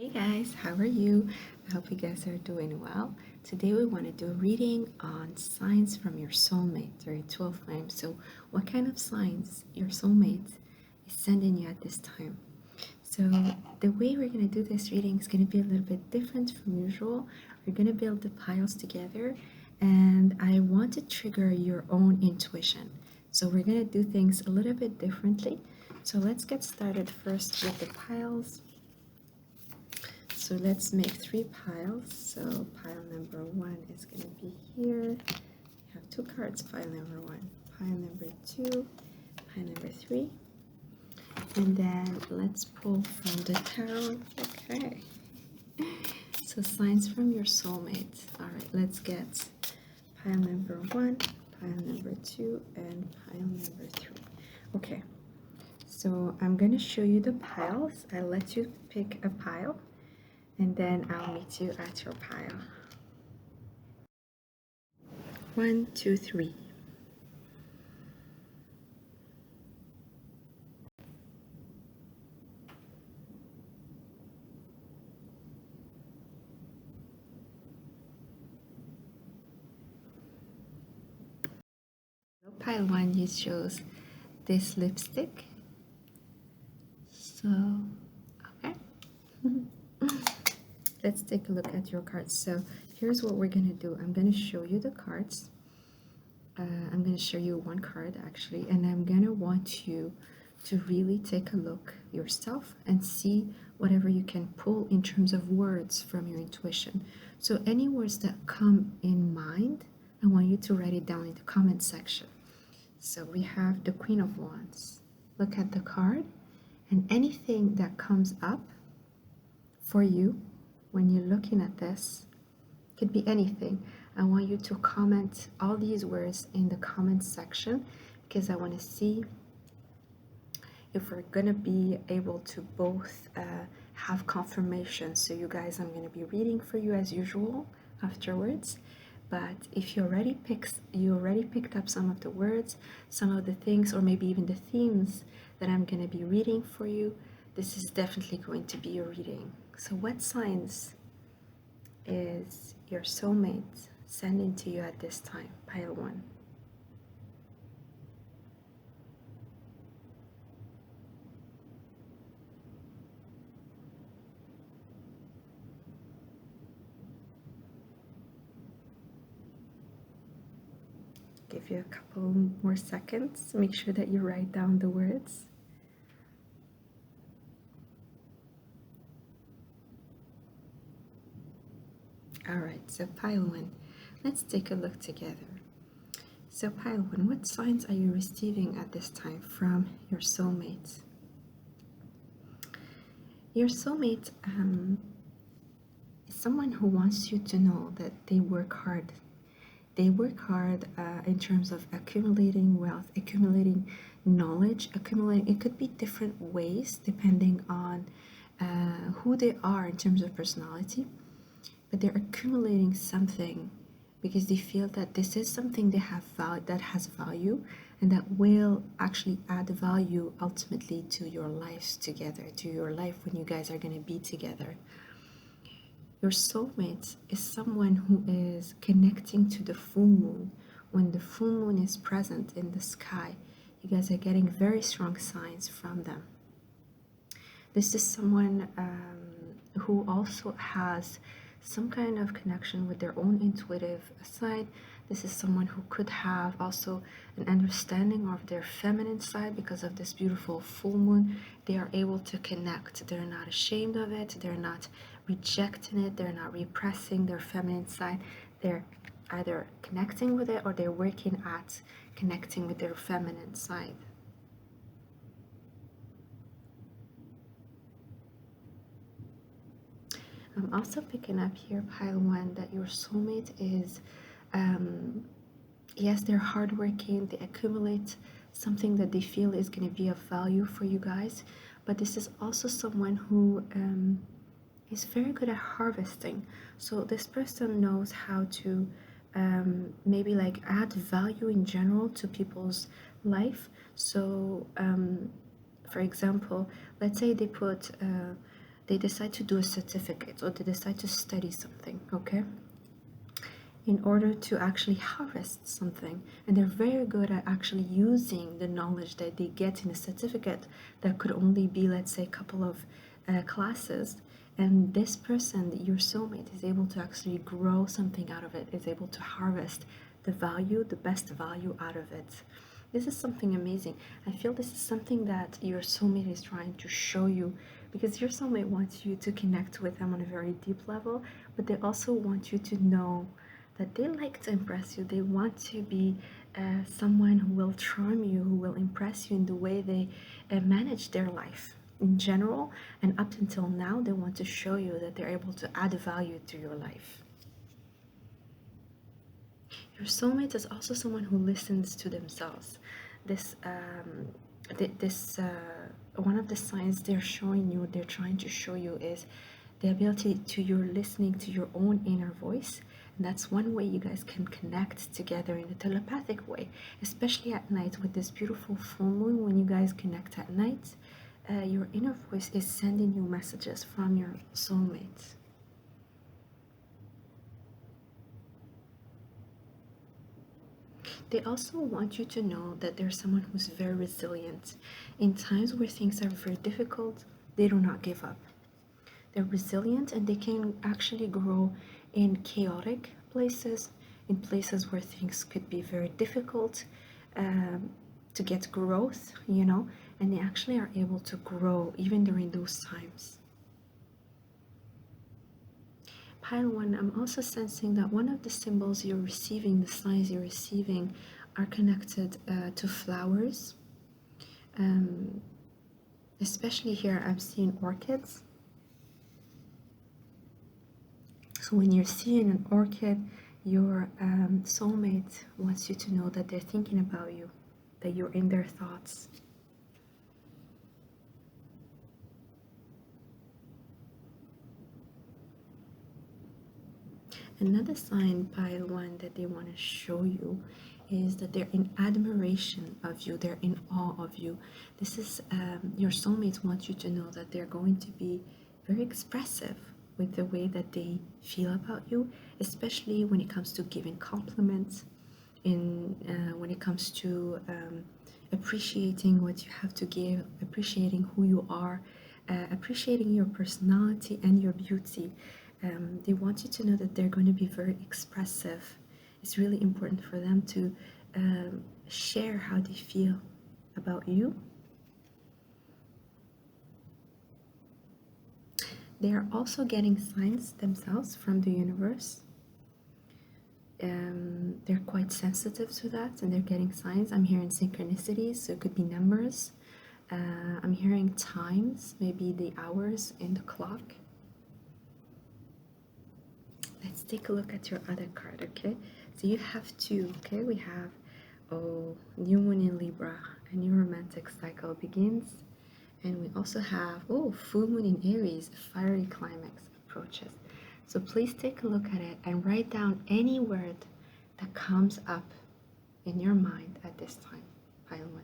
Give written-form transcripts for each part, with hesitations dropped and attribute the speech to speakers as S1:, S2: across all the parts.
S1: Hey guys, how are you? I hope you guys are doing well. Today we want to do a reading on signs from your soulmate or your Twinflame. So, what kind of signs your soulmate is sending you at this time? So, the way we're going to do this reading is going to be a little bit different from usual. We're going to build the piles together, and I want to trigger your own intuition. So, we're going to do things a little bit differently. So, let's get started first with the piles. So let's make 3 piles. So pile number 1 is going to be here. We have 2 cards, pile number 1, pile number 2, pile number 3. And then let's pull from the tarot. Okay. So signs from your soulmate. All right, let's get pile number 1, pile number 2, and pile number 3. Okay. So I'm going to show you the piles. I'll let you pick a pile, and then I'll meet you at your pile. 1, 2, 3. Pile 1 you chose this lipstick. So, okay. Let's take a look at your cards. So here's what we're gonna do. I'm gonna show you the cards. I'm gonna show you one card actually, and I'm gonna want you to really take a look yourself and see whatever you can pull in terms of words from your intuition. So any words that come in mind, I want you to write it down in the comment section. So we have the Queen of Wands. Look at the card, and anything that comes up for you when you're looking at this, could be anything. I want you to comment all these words in the comment section because I want to see if we're gonna be able to both have confirmation. So you guys, I'm gonna be reading for you as usual afterwards. But if you already picked up some of the words, some of the things, or maybe even the themes that I'm gonna be reading for you, this is definitely going to be a reading. So what signs is your soulmate sending to you at this time? Pile 1. Give you a couple more seconds. Make sure that you write down the words. All right, so pile 1. Let's take a look together. So pile 1, what signs are you receiving at this time from your soulmate? Your soulmate is someone who wants you to know that they work hard. They work hard in terms of accumulating wealth, accumulating knowledge, it could be different ways depending on who they are in terms of personality, but they're accumulating something because they feel that this is something they have that has value and that will actually add value ultimately to your lives together, to your life when you guys are going to be together. Your soulmate is someone who is connecting to the full moon. When the full moon is present in the sky, you guys are getting very strong signs from them. This is someone who also has some kind of connection with their own intuitive side. This is someone who could have also an understanding of their feminine side because of this beautiful full moon. They are able to connect. They're not ashamed of it. They're not rejecting it. They're not repressing their feminine side. They're either connecting with it or they're working at connecting with their feminine side. I'm also picking up here, pile 1, that your soulmate is, yes, they're hardworking, they accumulate something that they feel is going to be of value for you guys, but this is also someone who is very good at harvesting. So this person knows how to maybe like add value in general to people's life. So for example, let's say they decide to do a certificate or they decide to study something, okay, in order to actually harvest something. And they're very good at actually using the knowledge that they get in a certificate that could only be, let's say, a couple of classes. And this person, your soulmate, is able to actually grow something out of it, is able to harvest the value, the best value out of it. This is something amazing. I feel this is something that your soulmate is trying to show you, because your soulmate wants you to connect with them on a very deep level, but they also want you to know that they like to impress you. They want to be someone who will charm you, who will impress you in the way they manage their life in general. And up until now, they want to show you that they're able to add value to your life. Your soulmate is also someone who listens to themselves. This one of the signs they're showing you, they're trying to show you, is the ability to you're listening to your own inner voice. And that's one way you guys can connect together in a telepathic way, especially at night with this beautiful full moon. When you guys connect at night, your inner voice is sending you messages from your soulmate. They also want you to know that there's someone who's very resilient. In times where things are very difficult, they do not give up. They're resilient and they can actually grow in chaotic places, in places where things could be very difficult to get growth, you know, and they actually are able to grow even during those times. Pile 1, I'm also sensing that one of the symbols you're receiving, the signs you're receiving, are connected to flowers. Especially here, I'm seeing orchids. So when you're seeing an orchid, your soulmate wants you to know that they're thinking about you, that you're in their thoughts. Another sign, pile 1, that they want to show you is that they're in admiration of you, they're in awe of you. This is your soulmates want you to know that they're going to be very expressive with the way that they feel about you, especially when it comes to giving compliments, when it comes to appreciating what you have to give, appreciating who you are, appreciating your personality and your beauty. They want you to know that they're going to be very expressive. It's really important for them to share how they feel about you. They are also getting signs themselves from the universe. They're quite sensitive to that, and they're getting signs. I'm hearing synchronicities, so it could be numbers. I'm hearing times, maybe the hours in the clock. Let's take a look at your other card, okay? So you have two, okay? We have, new moon in Libra, a new romantic cycle begins. And we also have, full moon in Aries, a fiery climax approaches. So please take a look at it and write down any word that comes up in your mind at this time, pile 1.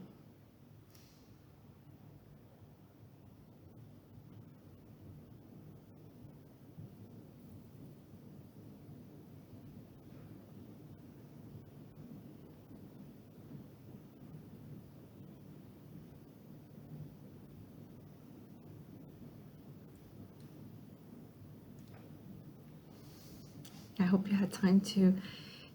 S1: I hope you had time to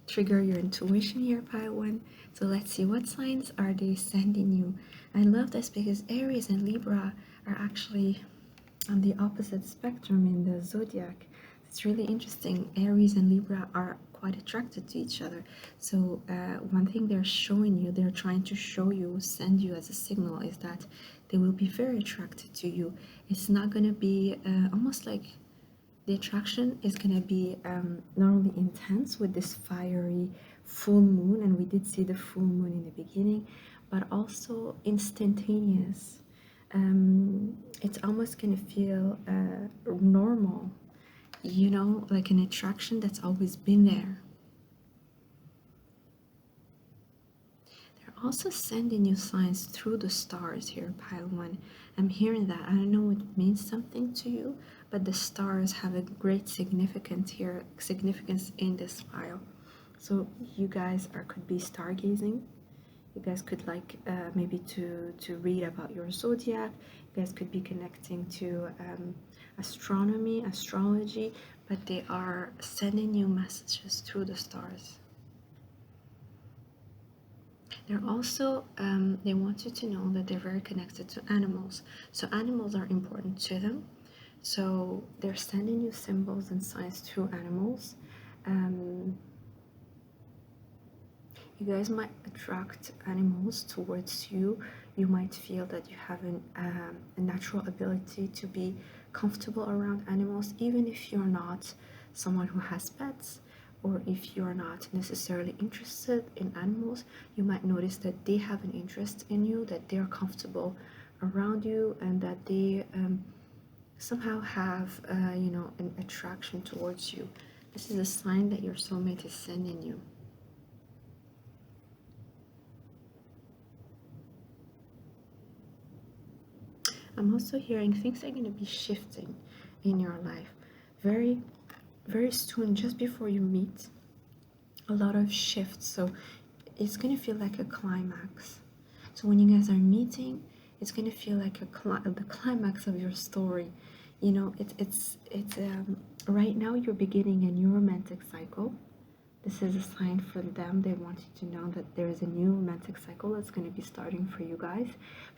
S1: trigger your intuition here, pile 1. So let's see, what signs are they sending you? I love this because Aries and Libra are actually on the opposite spectrum in the zodiac. It's really interesting. Aries and Libra are quite attracted to each other. So one thing they're showing you, they're trying to show you, send you as a signal, is that they will be very attracted to you. It's not going to be almost like the attraction is going to be not only intense with this fiery full moon, and we did see the full moon in the beginning, but also instantaneous. It's almost going to feel normal, you know, like an attraction that's always been there. They're also sending you signs through the stars here, pile one. I'm hearing that. I don't know it means something to you, but the stars have a great significance here, significance in this pile. So you guys could be stargazing. You guys could like maybe to read about your zodiac. You guys could be connecting to astronomy, astrology, but they are sending you messages through the stars. They're also, they want you to know that they're very connected to animals. So animals are important to them. So they're sending you symbols and signs through animals. You guys might attract animals towards you. You might feel that you have a natural ability to be comfortable around animals, even if you're not someone who has pets, or if you're not necessarily interested in animals. You might notice that they have an interest in you, that they're comfortable around you, and that they somehow have an attraction towards you. This is a sign that your soulmate is sending you. I'm also hearing things are going to be shifting in your life very, very soon, just before you meet. A lot of shifts. So it's going to feel like a climax. So when you guys are meeting, it's going to feel like the climax of your story. You know, it's right now you're beginning a new romantic cycle. This is a sign for them. They want you to know that there is a new romantic cycle that's going to be starting for you guys.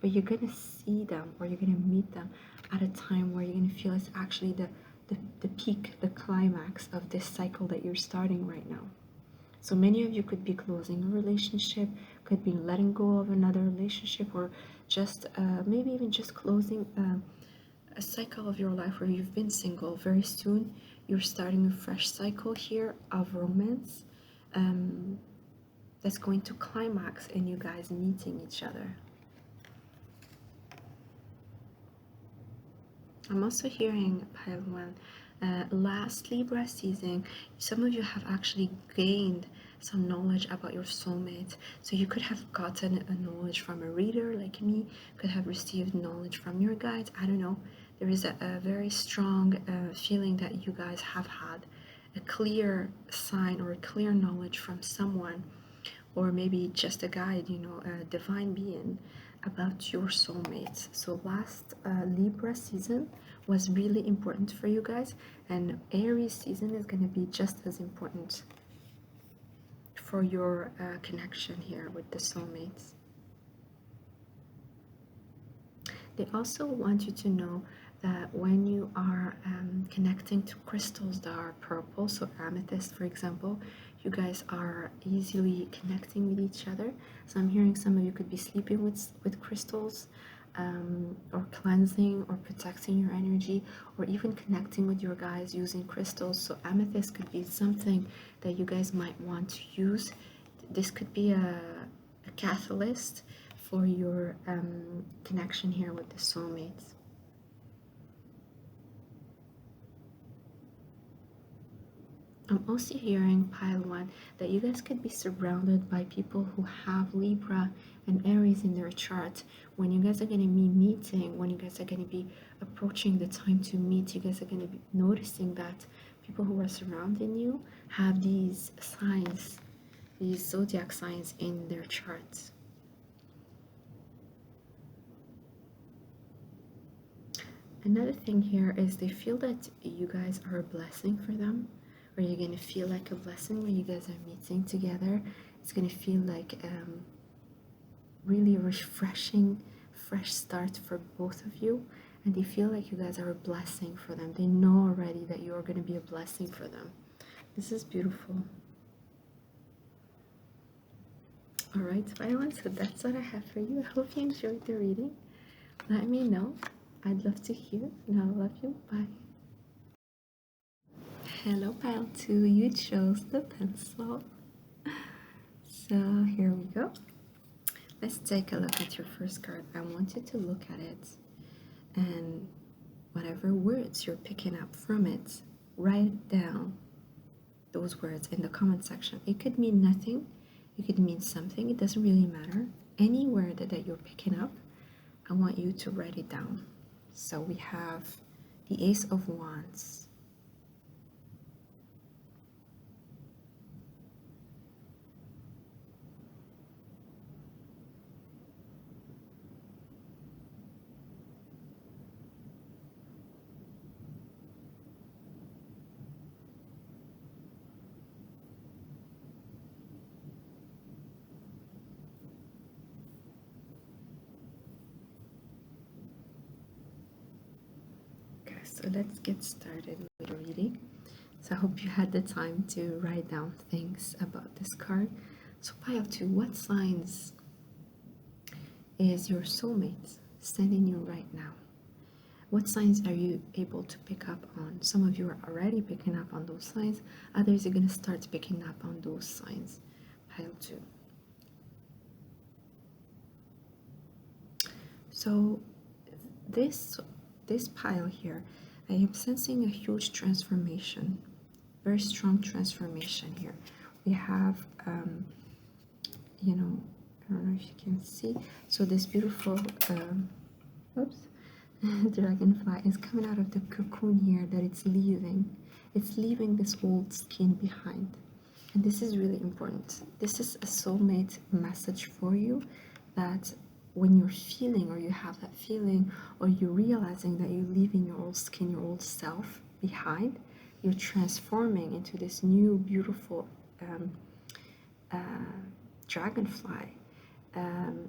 S1: But you're going to see them, or you're going to meet them at a time where you're going to feel it's actually the peak, the climax of this cycle that you're starting right now. So many of you could be closing a relationship, could be letting go of another relationship, or just maybe even just closing a cycle of your life where you've been single. Very soon you're starting a fresh cycle here of romance that's going to climax in you guys meeting each other. I'm also hearing, pile one, last Libra season, some of you have actually gained some knowledge about your soulmate. So you could have gotten a knowledge from a reader like me, could have received knowledge from your guides. I don't know. There is a very strong feeling that you guys have had a clear sign or a clear knowledge from someone, or maybe just a guide, a divine being about your soulmates. So last Libra season was really important for you guys, and Aries season is going to be just as important for your connection here with the soulmates. They also want you to know that when you are connecting to crystals that are purple, so amethyst for example, you guys are easily connecting with each other. So I'm hearing some of you could be sleeping with crystals, or cleansing or protecting your energy, or even connecting with your guys using crystals. So amethyst could be something that you guys might want to use. This could be a catalyst for your connection here with the soulmates. I'm also hearing, pile one, that you guys could be surrounded by people who have Libra and Aries in their chart. When you guys are going to be meeting, when you guys are going to be approaching the time to meet, you guys are going to be noticing that people who are surrounding you have these signs, these zodiac signs in their charts. Another thing here is they feel that you guys are a blessing for them, or you're going to feel like a blessing when you guys are meeting together. It's going to feel like really refreshing, fresh start for both of you, and they feel like you guys are a blessing for them. They know already that you are going to be a blessing for them. This is beautiful. All right, violence, so that's what I have for you. I hope you enjoyed the reading. Let me know. I'd love to hear, and I love you. Bye. Hello, pile 2. You chose the pencil. So here we go. Let's take a look at your first card. I want you to look at it, and whatever words you're picking up from it, write down those words in the comment section. It could mean nothing. it could mean something. It doesn't really matter. Any word that you're picking up, I want you to write it down. So we have the Ace of Wands. Okay, so let's get started with the reading. So I hope you had the time to write down things about this card. So pile 2, what signs is your soulmate sending you right now? What signs are you able to pick up on? Some of you are already picking up on those signs. Others are going to start picking up on those signs. Pile 2. So this pile here, I am sensing a huge transformation, very strong transformation here. We have, you know, I don't know if you can see. So this beautiful, oops, dragonfly is coming out of the cocoon here that it's leaving. It's leaving this old skin behind. And this is really important. This is a soulmate message for you, that when you're feeling, or you have that feeling, or you're realizing that you're leaving your old skin, your old self behind, you're transforming into this new beautiful dragonfly.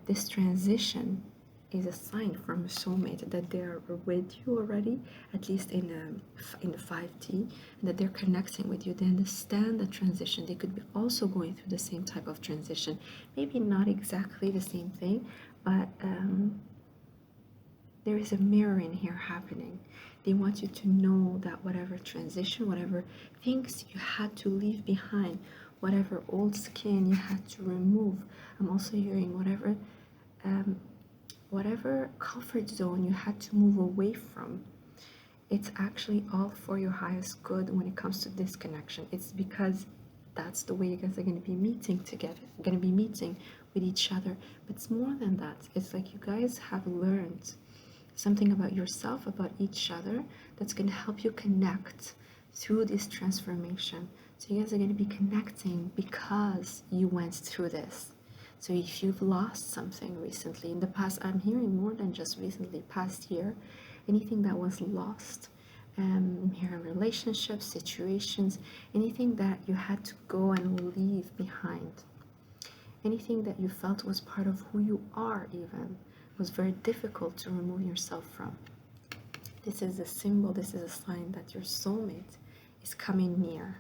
S1: This transition is a sign from a soulmate that they're with you already, at least in the 5D, and that they're connecting with you. They understand the transition. They could be also going through the same type of transition, maybe not exactly the same thing, but there is a mirroring here happening. They want you to know that whatever transition, whatever things you had to leave behind, whatever old skin you had to remove, I'm also hearing whatever comfort zone you had to move away from, it's actually all for your highest good when it comes to this connection. It's because that's the way you guys are going to be meeting together, going to be meeting with each other. But it's more than that. It's like you guys have learned something about yourself, about each other, that's going to help you connect through this transformation. So you guys are going to be connecting because you went through this. So if you've lost something recently, in the past, I'm hearing more than just recently, past year, anything that was lost, I'm hearing relationships, situations, anything that you had to go and leave behind, anything that you felt was part of who you are, even was very difficult to remove yourself from. This is a symbol, this is a sign that your soulmate is coming near.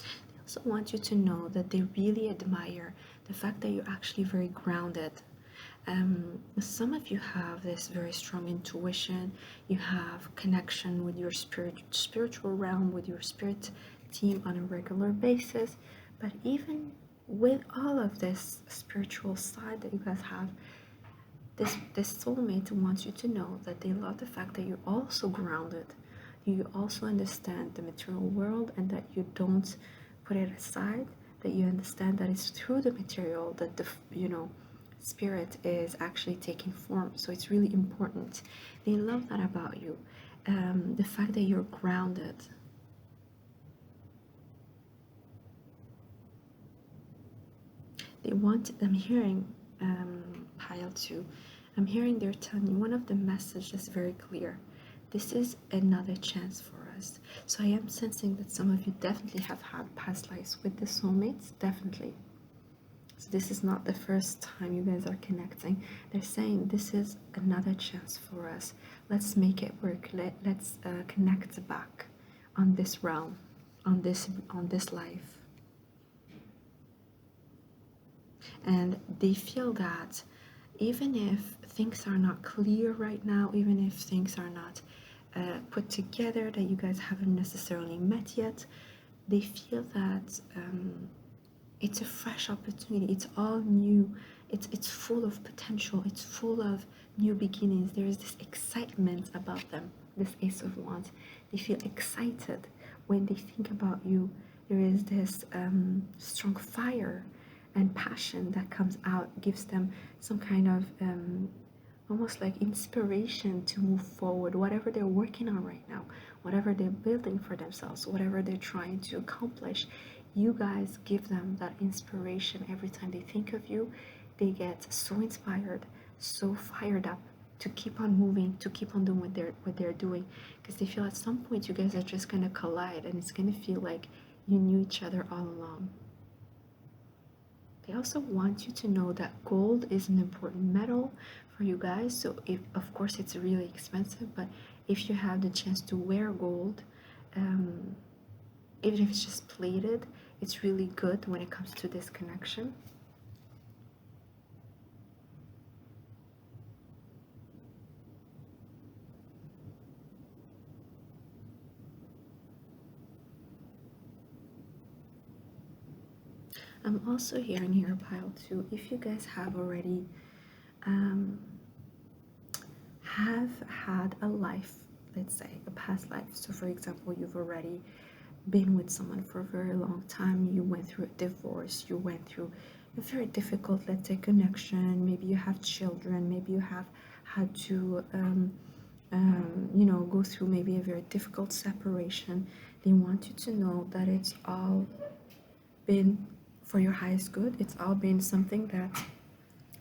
S1: They also want you to know that they really admire the fact that you're actually very grounded. Some of you have this very strong intuition, you have connection with your spiritual realm, with your spirit team on a regular basis, but even with all of this spiritual side that you guys have, this soulmate wants you to know that they love the fact that you're also grounded, you also understand the material world, and that you don't put it aside, that you understand that it's through the material that the spirit is actually taking form. So it's really important. They love that about you, the fact that you're grounded. They want, I'm hearing, pile 2, I'm hearing they're telling you one of the messages is very clear. This is another chance for us. So I am sensing that some of you definitely have had past lives with the soulmates, definitely. So this is not the first time you guys are connecting. They're saying this is another chance for us. Let's make it work. Let's connect back on this realm, on this life. And they feel that even if things are not clear right now, even if things are not put together, that you guys haven't necessarily met yet, they feel that it's a fresh opportunity. It's all new. It's full of potential. It's full of new beginnings. There is this excitement about them, this Ace of Wands. They feel excited when they think about you, there is this strong fire and passion that comes out, gives them some kind of almost like inspiration to move forward, whatever they're working on right now, whatever they're building for themselves, whatever they're trying to accomplish. You guys give them that inspiration every time they think of you. They get so inspired, so fired up to keep on moving, to keep on doing what they're doing, because they feel at some point you guys are just gonna collide, and it's gonna feel like you knew each other all along. They also want you to know that gold is an important metal for you guys. So if, of course, it's really expensive, but if you have the chance to wear gold, um, even if it's just plated, it's really good when it comes to this connection. I'm also hearing here, pile too, if you guys have already um, have had a life, let's say a past life. So for example, you've already been with someone for a very long time, you went through a divorce, you went through a very difficult, let's say, connection, maybe you have children, maybe you have had to go through maybe a very difficult separation. They want you to know that it's all been for your highest good. It's all been something that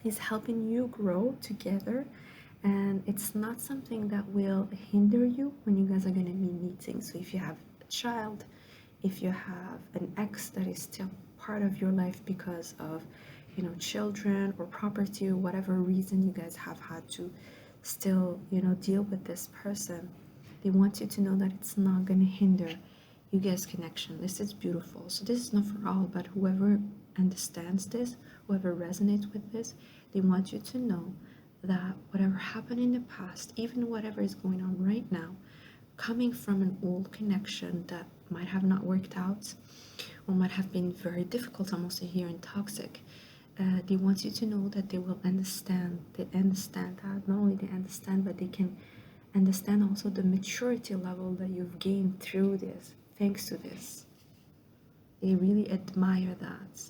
S1: is helping you grow together, and it's not something that will hinder you when you guys are going to be meeting. So if you have a child, if you have an ex that is still part of your life because of children or property or whatever reason you guys have had to still deal with this person, they want you to know that it's not going to hinder you guys' connection. This is beautiful. So this is not for all, but whoever understands this, whoever resonates with this, they want you to know that whatever happened in the past, even whatever is going on right now, coming from an old connection that might have not worked out or might have been very difficult, almost here and toxic, they want you to know that they will understand. They understand that. Not only they understand, but they can understand also the maturity level that you've gained through this, thanks to this. They really admire that.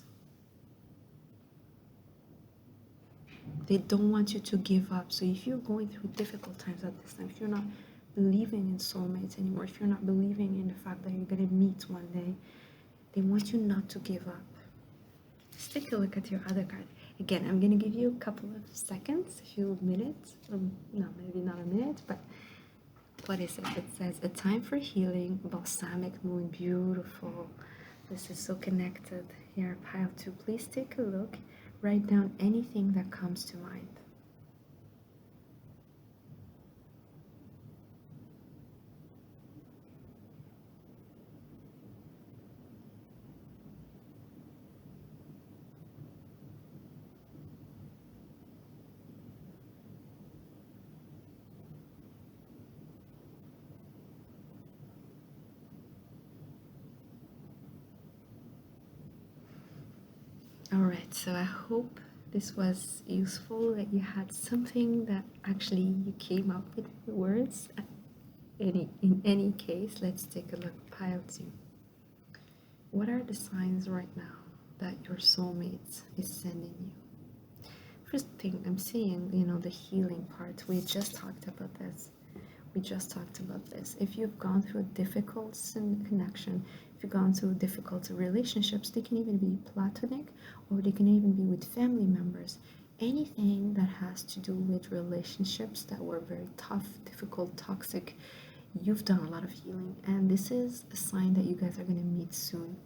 S1: They don't want you to give up. So if you're going through difficult times at this time, if you're not believing in soulmates anymore, if you're not believing in the fact that you're going to meet one day, they want you not to give up. Let's take a look at your other card. Again, I'm going to give you a couple of seconds, a few minutes. No, maybe not a minute, but what is it? It says, a time for healing, balsamic moon, beautiful. This is so connected here, pile 2. Please take a look. Write down anything that comes to mind. Alright, so I hope this was useful, that you had something that actually you came up with words. In any case, let's take a look. Pile 2. What are the signs right now that your soulmate is sending you? First thing I'm seeing, the healing part. We just talked about this. If you've gone through a difficult connection, if you've gone through difficult relationships, they can even be platonic, or they can even be with family members. Anything that has to do with relationships that were very tough, difficult, toxic, you've done a lot of healing, and this is a sign that you guys are going to meet soon.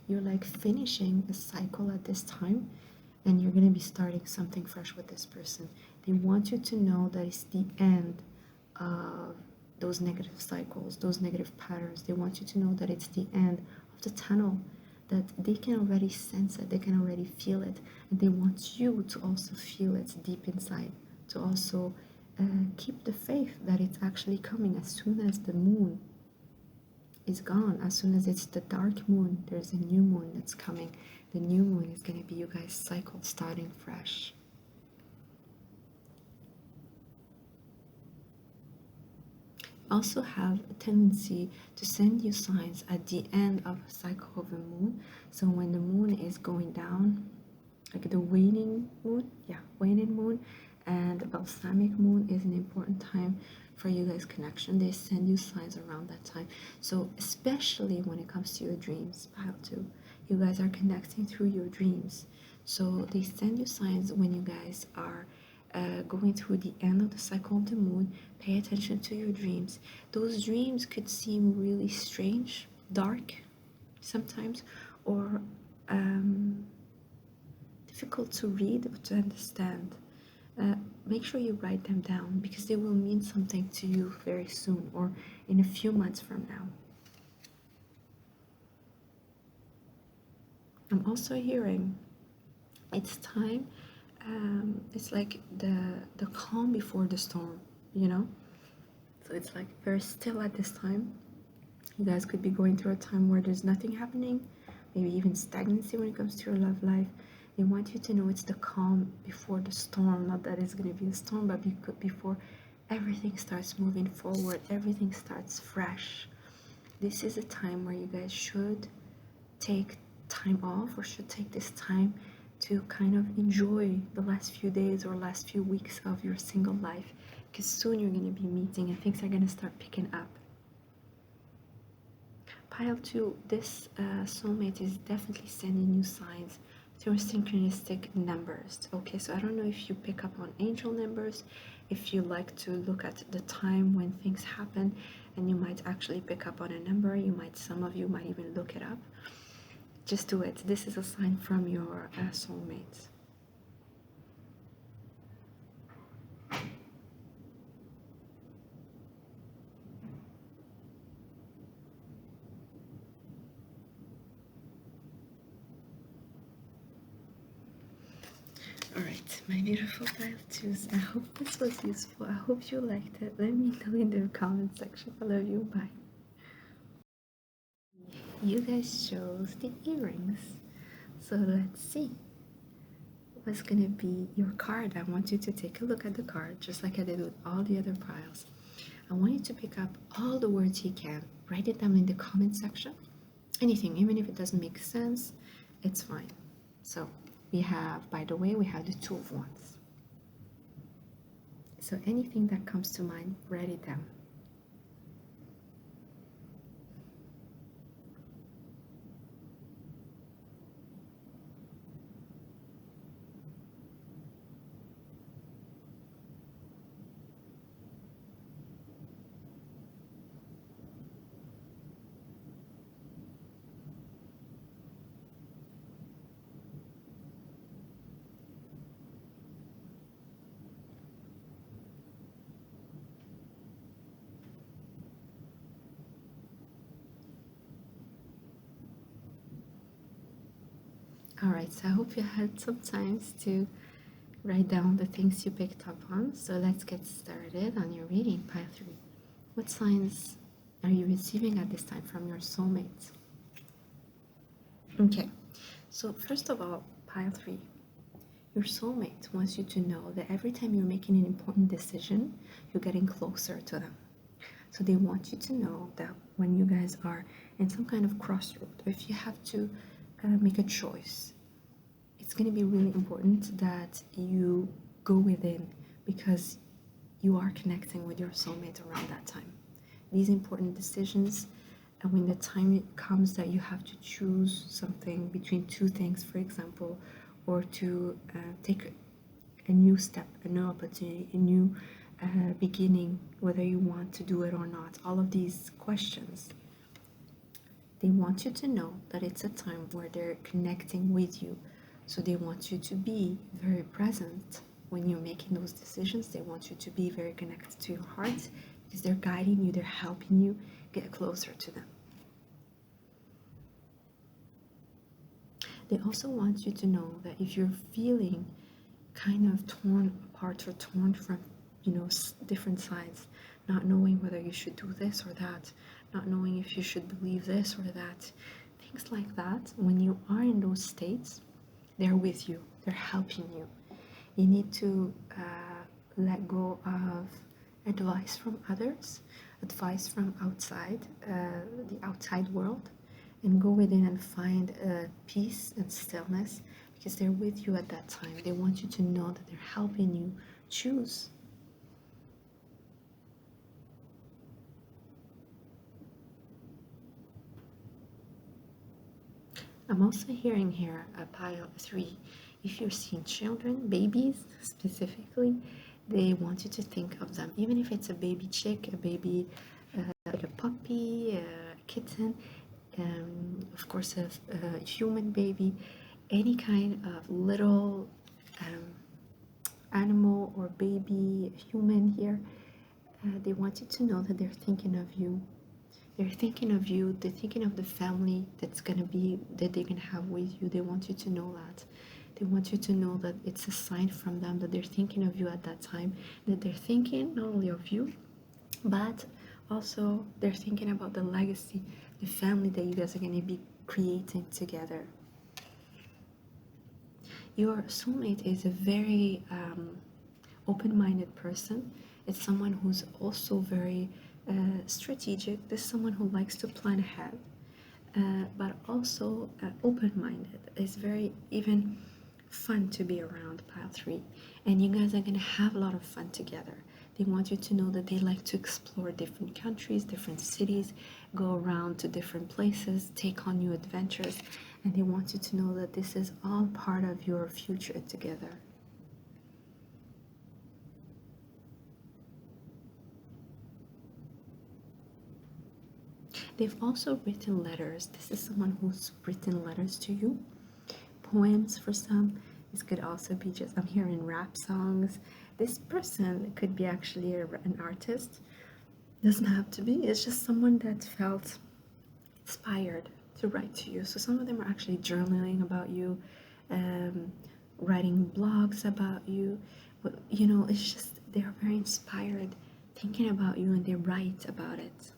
S1: You're like finishing a cycle at this time, and you're going to be starting something fresh with this person. They want you to know that it's the end of those negative cycles, those negative patterns. They want you to know that it's the end of the tunnel, that they can already sense it, they can already feel it, and they want you to also feel it deep inside, to also keep the faith that it's actually coming. As soon as the moon is gone, as soon as it's the dark moon, there's a new moon that's coming. The new moon is going to be you guys' cycle starting fresh. also have a tendency to send you signs at the end of a cycle of the moon. So when the moon is going down, like the waning moon, waning moon, and the balsamic moon is an important time for you guys' connection. They send you signs around that time. So especially when it comes to your dreams, pile 2, you guys are connecting through your dreams. So they send you signs when you guys are going through the end of the cycle of the moon. Pay attention to your dreams. Those dreams could seem really strange, dark sometimes, or difficult to read or to understand. Make sure you write them down because they will mean something to you very soon or in a few months from now. I'm also hearing it's time, it's like the calm before the storm, you know? So it's like very still at this time. You guys could be going through a time where there's nothing happening, maybe even stagnancy when it comes to your love life. They want you to know it's the calm before the storm. Not that it's going to be a storm, but before everything starts moving forward, everything starts fresh. This is a time where you guys should take time off, or should take this time to kind of enjoy the last few days or last few weeks of your single life, because soon you're going to be meeting and things are going to start picking up. Pile 2, this soulmate is definitely sending you signs through synchronistic numbers. Okay, so I don't know if you pick up on angel numbers, if you like to look at the time when things happen, and you might actually pick up on a number. Some of you might even look it up. Just do it. This is a sign from your soulmate. Alright, my beautiful pile 2s, I hope this was useful. I hope you liked it. Let me know in the comment section. I love you. Bye. You guys chose the earrings. So let's see what's gonna be your card. I want you to take a look at the card, just like I did with all the other piles. I want you to pick up all the words you can. Write it down in the comment section. Anything, even if it doesn't make sense, it's fine. So we have, by the way, we have the Two of Wands. So anything that comes to mind, write it down. Alright, so I hope you had some time to write down the things you picked up on. So let's get started on your reading, pile 3. What signs are you receiving at this time from your soulmate? Okay, so first of all, pile 3, your soulmate wants you to know that every time you're making an important decision, you're getting closer to them. So they want you to know that when you guys are in some kind of crossroad, or if you have to make a choice, it's going to be really important that you go within, because you are connecting with your soulmate around that time. These important decisions, and when the time comes that you have to choose something between two things, for example, or to take a new step, a new opportunity, a new beginning, whether you want to do it or not, all of these questions, they want you to know that it's a time where they're connecting with you. So they want you to be very present when you're making those decisions. They want you to be very connected to your heart, because they're guiding you, they're helping you get closer to them. They also want you to know that if you're feeling kind of torn apart or torn from, different sides, not knowing whether you should do this or that, not knowing if you should believe this or that, things like that, when you are in those states, they're with you, they're helping you. You need to let go of advice from others, advice from outside, the outside world, and go within and find peace and stillness, because they're with you at that time. They want you to know that they're helping you choose. I'm also hearing here a pile 3. If you're seeing children, babies specifically, they want you to think of them, even if it's a baby chick, a baby, like a puppy, a kitten, of course, a human baby, any kind of little animal or baby, human here. They want you to know that they're thinking of you. They're thinking of you. They're thinking of the family that they're gonna have with you. They want you to know that. They want you to know that it's a sign from them that they're thinking of you at that time. That they're thinking not only of you, but also they're thinking about the legacy, the family that you guys are gonna be creating together. Your soulmate is a very open-minded person. It's someone who's also very strategic. This is someone who likes to plan ahead, but also open-minded. It's very even fun to be around pile 3, and you guys are gonna have a lot of fun together. They want you to know that they like to explore different countries, different cities, go around to different places, take on new adventures, and they want you to know that this is all part of your future together. They've also written letters. This is someone who's written letters to you, poems for some. This could also be just, I'm hearing rap songs. This person could be actually an artist. Doesn't have to be. It's just someone that felt inspired to write to you. So some of them are actually journaling about you, writing blogs about you. But you know, it's just they're very inspired, thinking about you, and they write about it.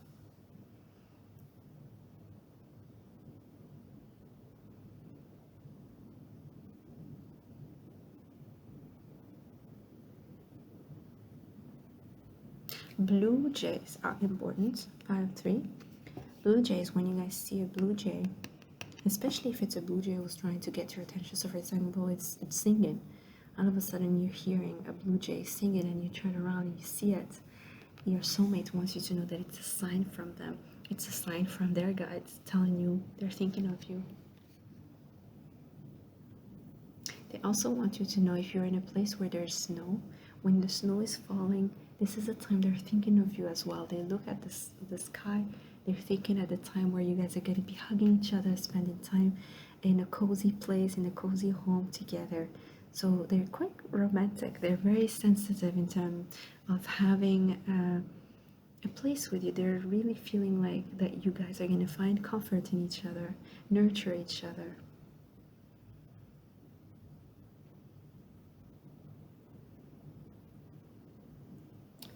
S1: Blue jays are important. Pile 3. Blue jays, when you guys see a blue jay, especially if it's a blue jay who's trying to get your attention. So for example, it's singing. All of a sudden you're hearing a blue jay singing and you turn around and you see it. Your soulmate wants you to know that it's a sign from them. It's a sign from their guides telling you they're thinking of you. They also want you to know if you're in a place where there's snow, when the snow is falling, this is a time they're thinking of you as well. They look at the sky, they're thinking at the time where you guys are going to be hugging each other, spending time in a cozy place, in a cozy home together. So they're quite romantic. They're very sensitive in terms of having a place with you. They're really feeling like that you guys are going to find comfort in each other, nurture each other.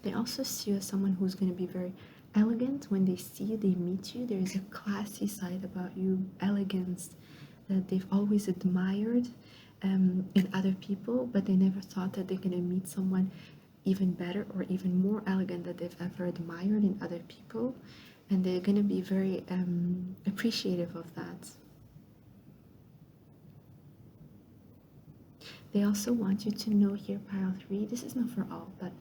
S1: They also see you as someone who's going to be very elegant. When they see you, they meet you, there is a classy side about you, elegance that they've always admired in other people, but they never thought that they're going to meet someone even better or even more elegant that they've ever admired in other people, and they're going to be very appreciative of that. They also want you to know here, pile 3, this is not for all, but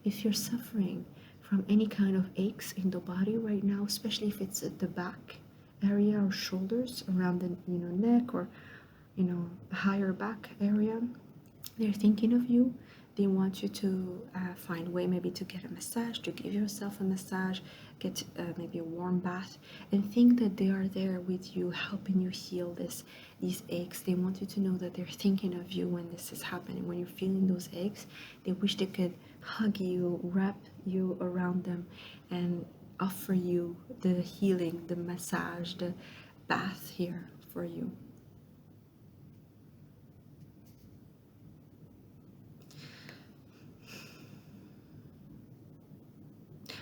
S1: if you're suffering from any kind of aches in the body right now, especially if it's at the back area or shoulders, around the neck, or higher back area, they're thinking of you. They want you to find a way maybe to get a massage, to give yourself a massage, get maybe a warm bath, and think that they are there with you, helping you heal these aches. They want you to know that they're thinking of you when this is happening. When you're feeling those aches, they wish they could hug you, wrap you around them, and offer you the healing, the massage, the bath here for you.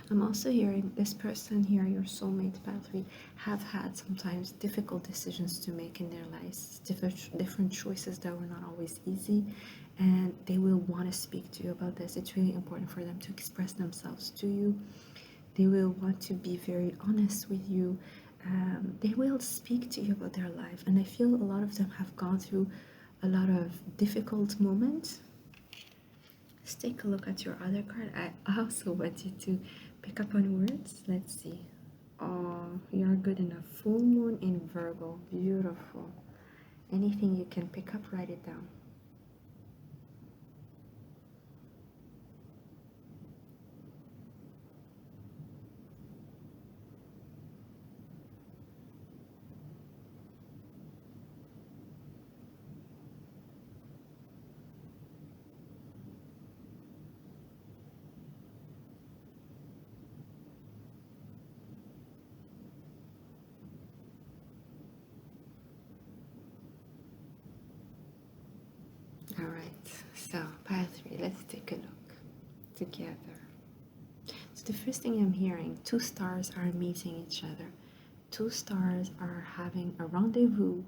S1: I'm also hearing this person here, your soulmate, pile 3, have had sometimes difficult decisions to make in their lives, different choices that were not always easy, and they will want to speak to you about this. It's really important for them to express themselves to you. They will want to be very honest with you. They will speak to you about their life, and I feel a lot of them have gone through a lot of difficult moments. Let's take a look at your other card. I also want you to pick up on words. Let's see. Oh, you are good enough. Full moon in Virgo. Beautiful. Anything you can pick up, write it down. All right, so pile 3, let's take a look together. So the first thing I'm hearing, 2 stars are meeting each other. 2 stars are having a rendezvous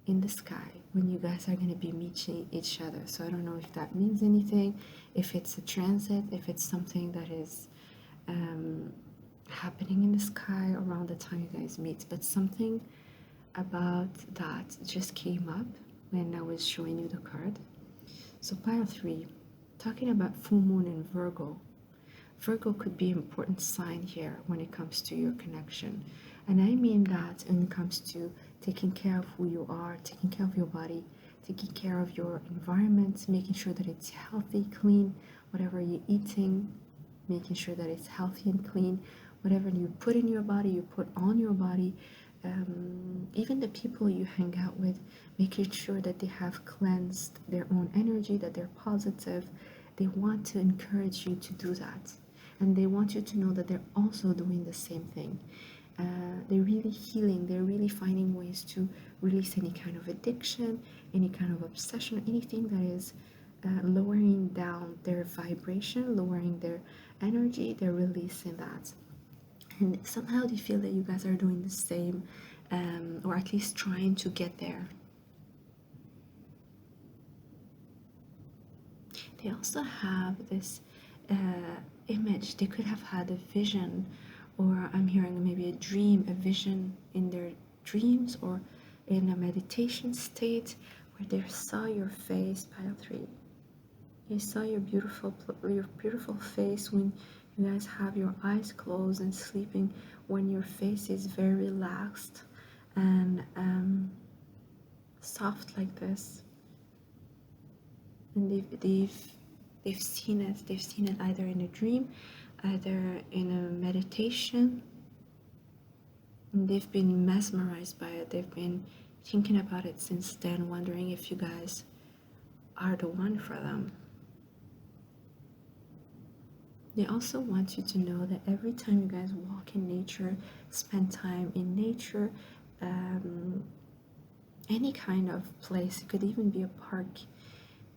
S1: in the sky when you guys are going to be meeting each other. So I don't know if that means anything, if it's a transit, if it's something that is happening in the sky around the time you guys meet, but something about that just came up when I was showing you the card. So pile 3, talking about full moon in Virgo. Virgo could be an important sign here when it comes to your connection. And I mean that when it comes to taking care of who you are, taking care of your body, taking care of your environment, making sure that it's healthy, clean, whatever you're eating, making sure that it's healthy and clean, whatever you put in your body, you put on your body, even the people you hang out with, making sure that they have cleansed their own energy, that they're positive. They want to encourage you to do that. And they want you to know that they're also doing the same thing. They're really healing. They're really finding ways to release any kind of addiction, any kind of obsession, anything that is lowering down their vibration, lowering their energy. They're releasing that. And somehow they feel that you guys are doing the same, or at least trying to get there. They also have this image. They could have had a vision, or I'm hearing maybe a dream, a vision in their dreams, or in a meditation state where they saw your face, pile 3. They saw your beautiful face when you guys have your eyes closed and sleeping, when your face is very relaxed and soft like this. And they've seen it. They've seen it either in a dream, either in a meditation. And they've been mesmerized by it. They've been thinking about it since then, wondering if you guys are the one for them. They also want you to know that every time you guys walk in nature, spend time in nature, any kind of place, it could even be a park,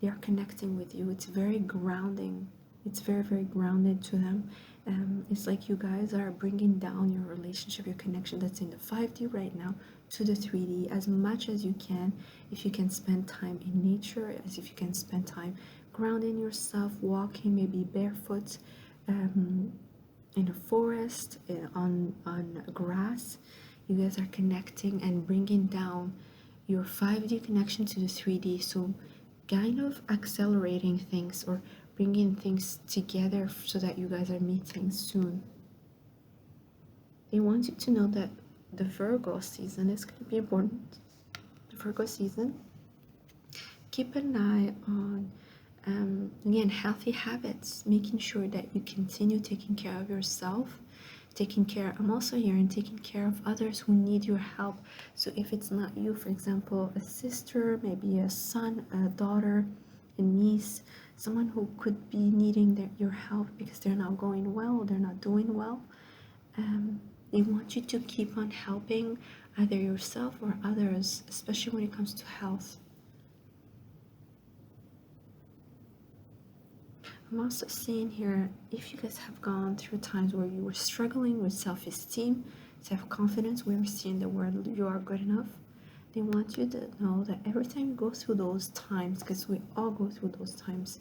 S1: they are connecting with you. It's very grounding. It's very, very grounded to them. It's like you guys are bringing down your relationship, your connection that's in the 5D right now to the 3D as much as you can. If you can spend time in nature, as if you can spend time grounding yourself, walking maybe barefoot, in a forest, on grass, you guys are connecting and bringing down your 5D connection to the 3D. So kind of accelerating things or bringing things together so that you guys are meeting soon. They want you to know that the Virgo season is going to be important. The Virgo season, keep an eye on again, healthy habits, making sure that you continue taking care of yourself, I'm also hearing taking care of others who need your help. So if it's not you, for example, a sister, maybe a son, a daughter, a niece, someone who could be needing your help because they're not going well, they're not doing well, they want you to keep on helping either yourself or others, especially when it comes to health. I'm also seeing here, if you guys have gone through times where you were struggling with self-esteem, self-confidence, we are seeing the word you are good enough. They want you to know that every time you go through those times, because we all go through those times,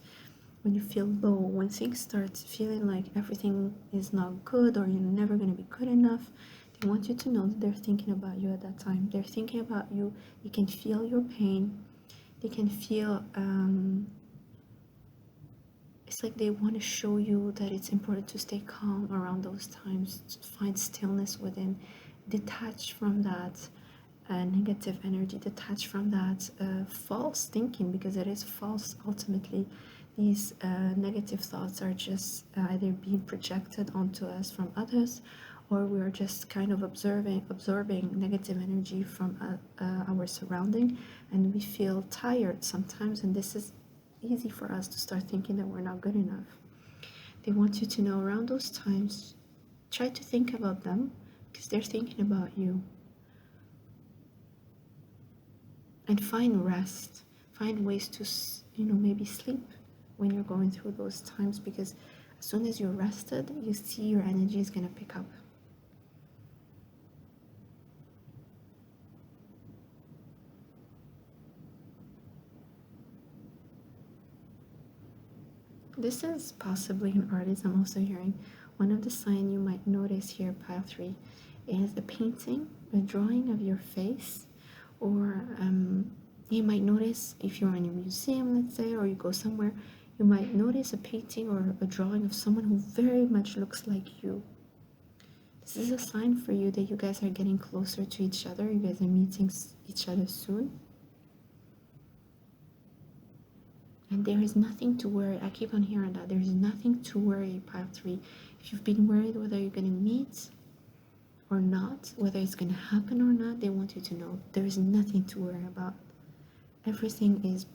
S1: when you feel low, when things start feeling like everything is not good or you're never going to be good enough, they want you to know that they're thinking about you at that time. They're thinking about you. They can feel your pain. They can feel, it's like they want to show you that it's important to stay calm around those times, to find stillness within, detach from that negative energy, detach from that false thinking, because it is false ultimately. These negative thoughts are just either being projected onto us from others, or we're just kind of absorbing negative energy from our surrounding, and we feel tired sometimes, and this is easy for us to start thinking that we're not good enough. They want you to know around those times, try to think about them because they're thinking about you. And find rest, find ways to maybe sleep when you're going through those times, because as soon as you're rested, you see your energy is going to pick up. This is possibly an artist. I'm also hearing one of the signs you might notice here, pile 3, is a painting, a drawing of your face, or you might notice if you're in a museum, let's say, or you go somewhere, you might notice a painting or a drawing of someone who very much looks like you. This is a sign for you that you guys are getting closer to each other. You guys are meeting each other soon. And there is nothing to worry. I keep on hearing that. There is nothing to worry, pile 3. If you've been worried whether you're going to meet or not, whether it's going to happen or not, they want you to know there is nothing to worry about. Everything is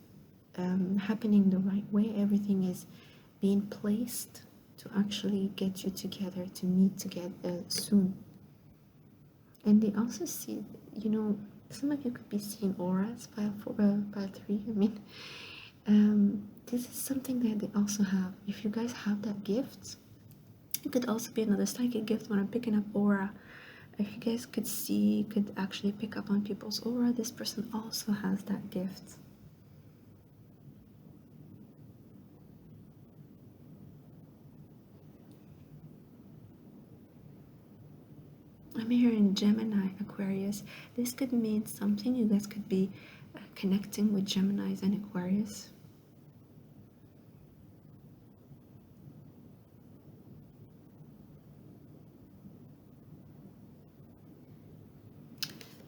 S1: happening the right way. Everything is being placed to actually get you together, to meet together soon. And they also see, some of you could be seeing auras, pile 3. I mean, this is something that they also have. If you guys have that gift, it could also be another psychic gift when I'm picking up aura. If you guys could actually pick up on people's aura, this person also has that gift. I'm hearing Gemini, Aquarius. This could mean something. You guys could be connecting with Geminis and Aquarius.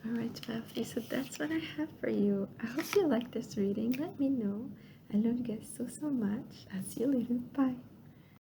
S1: Alright, Buffy, so that's what I have for you. I hope you like this reading. Let me know. I love you guys so much. I'll see you later. Bye.